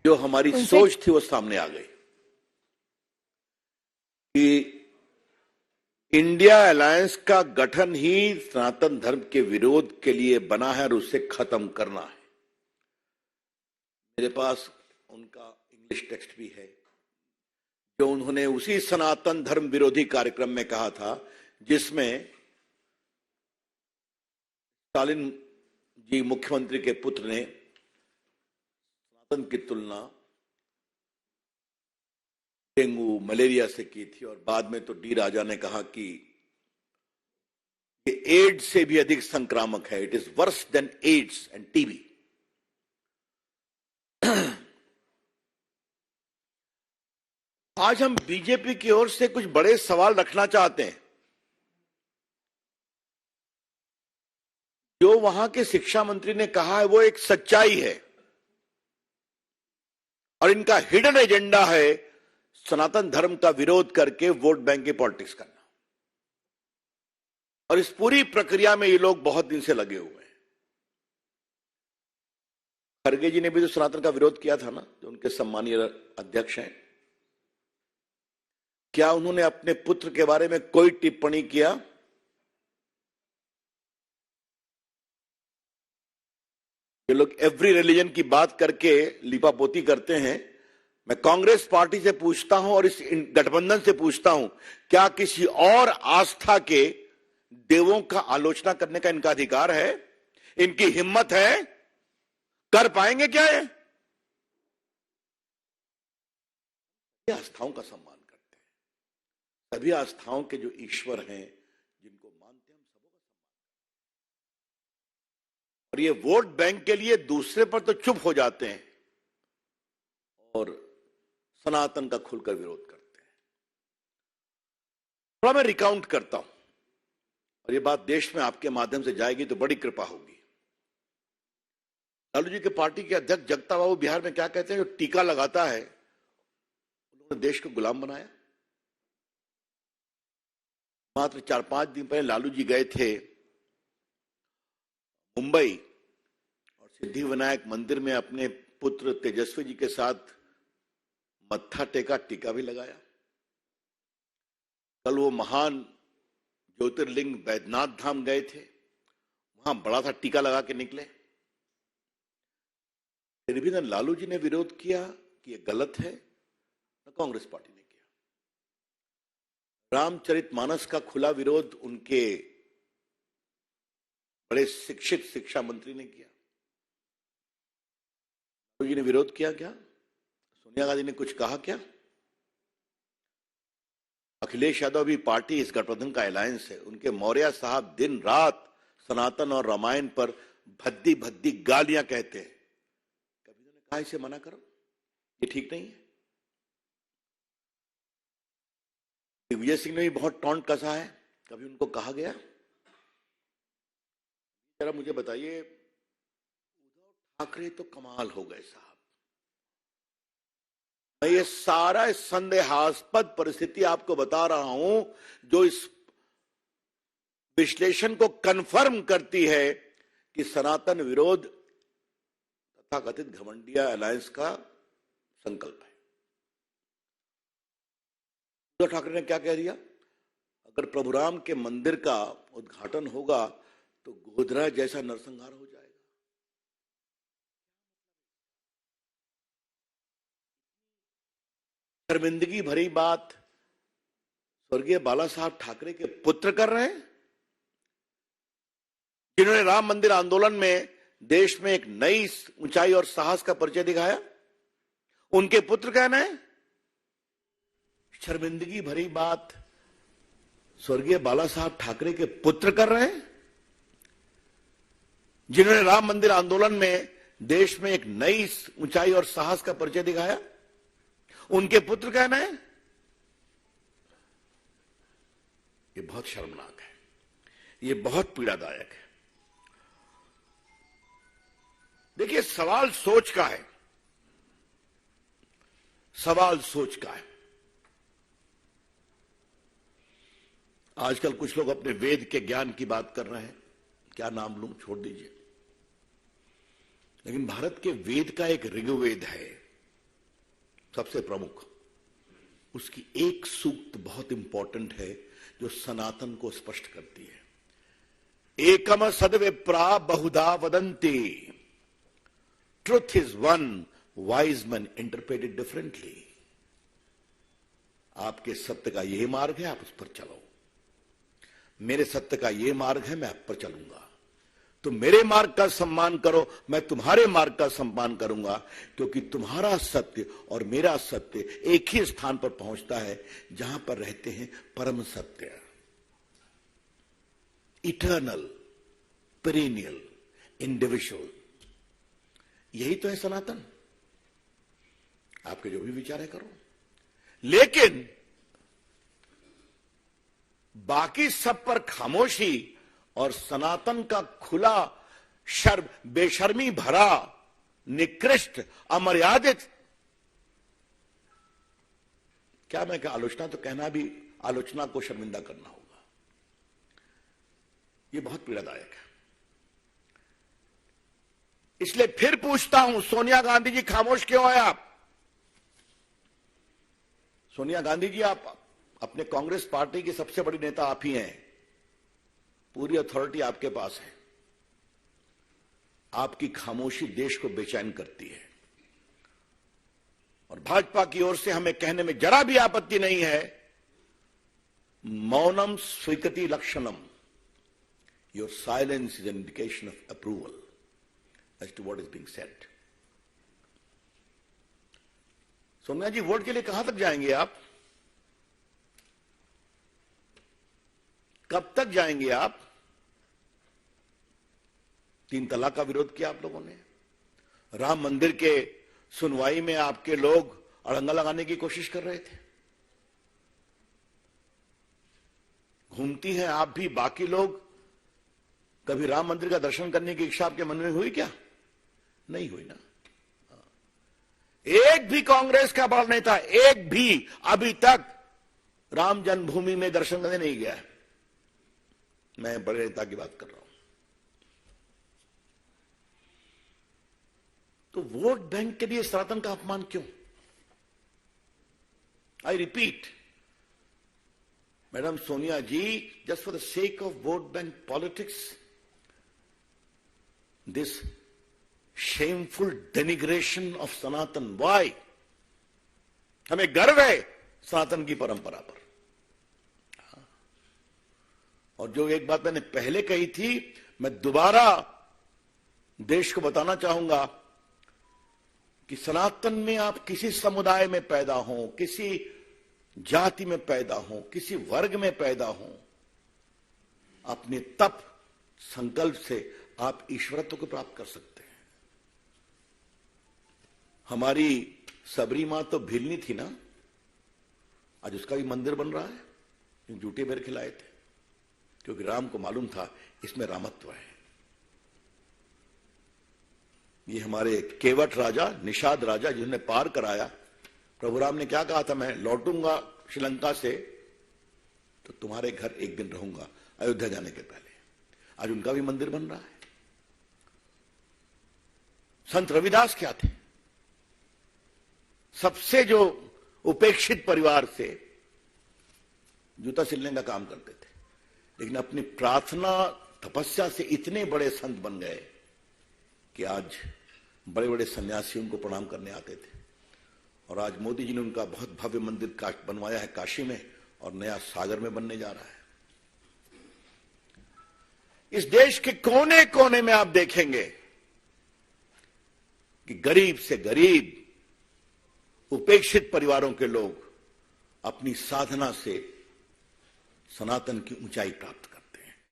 जो हमारी सोच थी वो सामने आ गई कि इंडिया अलायंस का गठन ही सनातन धर्म के विरोध के लिए बना है और उसे खत्म करना है। मेरे पास उनका इंग्लिश टेक्स्ट भी है जो उन्होंने उसी सनातन धर्म विरोधी कार्यक्रम में कहा था जिसमें स्टालिन जी मुख्यमंत्री के पुत्र ने सनातन की तुलना डेंगू मलेरिया से की थी और बाद में तो डी राजा ने कहा कि ये एड्स से भी अधिक संक्रामक है, it is worse than AIDS and TB. आज हम बीजेपी की ओर से कुछ बड़े सवाल रखना चाहते हैं। जो वहां के शिक्षा मंत्री ने कहा है वो एक सच्चाई है और इनका हिडन एजेंडा है सनातन धर्म का विरोध करके वोट बैंक की पॉलिटिक्स करना। और इस पूरी प्रक्रिया में ये लोग बहुत दिन से लगे हुए हैं। खड़गे जी ने भी तो सनातन का विरोध किया था ना, जो उनके सम्मानीय अध्यक्ष हैं। क्या उन्होंने अपने पुत्र के बारे में कोई टिप्पणी किया? ये लोग एवरी रिलीजन की बात करके लिपापोती करते हैं। मैं कांग्रेस पार्टी से पूछता हूं और इस गठबंधन से पूछता हूं, क्या किसी और आस्था के देवों का आलोचना करने का इनका अधिकार है? इनकी हिम्मत है? कर पाएंगे क्या ये? आस्थाओं का सम्मान करते हैं, सभी आस्थाओं के जो ईश्वर हैं जिनको मानते हैं, हम सबों का सम्मान करते हैं। और ये वोट बैंक के लिए दूसरे पर तो चुप हो जाते हैं और सनातन का खुलकर विरोध करते हैं। थोड़ा मैं रिकाउंट करता हूं और ये बात देश में आपके माध्यम से जाएगी तो बड़ी कृपा होगी। लालू जी के पार्टी के अध्यक्ष जगता बाबू बिहार में क्या कहते हैं, जो टीका लगाता है उन्होंने देश को गुलाम बनाया। मात्र 4-5 दिन पहले लालू जी गए थे मुंबई और सिद्धिविनायक मंदिर में अपने पुत्र तेजस्वी जी के साथ मत्था टेका, टीका भी लगाया। कल वो महान ज्योतिर्लिंग बैद्यनाथ धाम गए थे, वहां बड़ा सा टीका लगा के निकले। फिर भी न लालू जी ने विरोध किया कि ये गलत है, न कांग्रेस पार्टी ने किया। रामचरितमानस का खुला विरोध उनके बड़े शिक्षित शिक्षा मंत्री ने किया। लालू जी ने विरोध किया क्या? सोनिया गांधी ने कुछ कहा क्या? अखिलेश यादव भी पार्टी इस गठबंधन का अलायंस है। उनके मौर्य साहब दिन रात सनातन और रामायण पर भद्दी भद्दी गालियां कहते हैं। कभी उन्होंने कहा इसे मना करो, ये ठीक नहीं है? दिग्विजय सिंह ने भी बहुत टॉन्ट कसा है, कभी उनको कहा गया? जरा मुझे बताइए, उद्धव ठाकरे तो कमाल हो गए साहब। मैं ये सारा संदेहास्पद परिस्थिति आपको बता रहा हूं जो इस विश्लेषण को कंफर्म करती है कि सनातन विरोध तथाकथित घमंडिया अलायंस का संकल्प है। उद्धव ठाकरे ने क्या कह दिया? अगर प्रभुराम के मंदिर का उद्घाटन होगा तो गोधरा जैसा नरसंहार हो जाएगा। शर्मिंदगी भरी बात स्वर्गीय बाला साहब ठाकरे के पुत्र कर रहे हैं, जिन्होंने राम मंदिर आंदोलन में देश में एक नई ऊंचाई और साहस का परिचय दिखाया। उनके पुत्र कहना है। शर्मिंदगी भरी बात स्वर्गीय बाला साहब ठाकरे के पुत्र कर रहे हैं, जिन्होंने राम मंदिर आंदोलन में देश में एक नई ऊंचाई और साहस का परिचय दिखाया। उनके पुत्र कहना है। ये बहुत शर्मनाक है, ये बहुत पीड़ादायक है। देखिए, सवाल सोच का है, सवाल सोच का है। आजकल कुछ लोग अपने वेद के ज्ञान की बात कर रहे हैं, क्या नाम लूं, छोड़ दीजिए। लेकिन भारत के वेद का एक ऋग्वेद है, सबसे प्रमुख, उसकी एक सूक्त बहुत इंपॉर्टेंट है जो सनातन को स्पष्ट करती है। एकम सद्विप्रा बहुधा वदन्ति, truth is one, wise man interpreted differently. आपके सत्य का यह मार्ग है, आप उस पर चलो। मेरे सत्य का यह मार्ग है, मैं आप पर चलूंगा। तुम मेरे मार्ग का सम्मान करो, मैं तुम्हारे मार्ग का सम्मान करूंगा, क्योंकि तुम्हारा सत्य और मेरा सत्य एक ही स्थान पर पहुंचता है जहां पर रहते हैं परम सत्य, इटर्नल, पेरिनियल, इंडिविजुअल। यही तो है सनातन। आपके जो भी विचार है करो, लेकिन बाकी सब पर खामोशी और सनातन का खुला बेशर्मी भरा, निकृष्ट, अमर्यादित, क्या मैं क्या आलोचना तो कहना भी आलोचना को शर्मिंदा करना होगा। यह बहुत पीड़ादायक है। इसलिए फिर पूछता हूं, सोनिया गांधी जी खामोश क्यों है आप? सोनिया गांधी जी, आप अपने कांग्रेस पार्टी की सबसे बड़ी नेता आप ही हैं, पूरी अथॉरिटी आपके पास है। आपकी खामोशी देश को बेचैन करती है। और भाजपा की ओर से हमें कहने में जरा भी आपत्ति नहीं है, मौनम स्वीकृति लक्षणम, your silence is an indication of approval as to what is being said. Sonia ji, vote के लिए कहां तक जाएंगे आप? कब तक जाएंगे आप? 3 तलाक का विरोध किया आप लोगों ने। राम मंदिर के सुनवाई में आपके लोग अड़ंगा लगाने की कोशिश कर रहे थे। घूमती हैं आप भी, बाकी लोग। कभी राम मंदिर का दर्शन करने की इच्छा आपके मन में हुई क्या? नहीं हुई ना। एक भी कांग्रेस का बड़ा नेता, एक भी अभी तक राम जन्मभूमि में दर्शन करने नहीं गया है। मैं बड़े नेता की बात कर रहा हूं। तो वोट बैंक के लिए सनातन का अपमान क्यों? I repeat, madam Sonia ji, just for the sake of vote bank politics, this shameful denigration of Sanatan, why? हमें गर्व है सनातन की परंपरा पर। और जो एक बात मैंने पहले कही थी, मैं दोबारा देश को बताना चाहूंगा कि सनातन में आप किसी समुदाय में पैदा हो, किसी जाति में पैदा हो, किसी वर्ग में पैदा हो, अपने तप संकल्प से आप ईश्वरत्व को प्राप्त कर सकते हैं। हमारी सबरी मां तो भिलनी थी ना, आज उसका भी मंदिर बन रहा है। जूठे बेर खिलाए थे, क्योंकि राम को मालूम था इसमें रामत्व है। ये हमारे केवट राजा, निषाद राजा, जिन्होंने पार कराया, प्रभु राम ने क्या कहा था? मैं लौटूंगा श्रीलंका से तो तुम्हारे घर एक दिन रहूंगा, अयोध्या जाने के पहले। आज उनका भी मंदिर बन रहा है। संत रविदास क्या थे? सबसे जो उपेक्षित परिवार से जूता सिलने का काम करते थे, लेकिन अपनी प्रार्थना तपस्या से इतने बड़े संत बन गए कि आज बड़े बड़े सन्यासी उनको प्रणाम करने आते थे। और आज मोदी जी ने उनका बहुत भव्य मंदिर बनवाया है काशी में, और नया सागर में बनने जा रहा है। इस देश के कोने कोने में आप देखेंगे कि गरीब से गरीब उपेक्षित परिवारों के लोग अपनी साधना से सनातन की ऊंचाई प्राप्त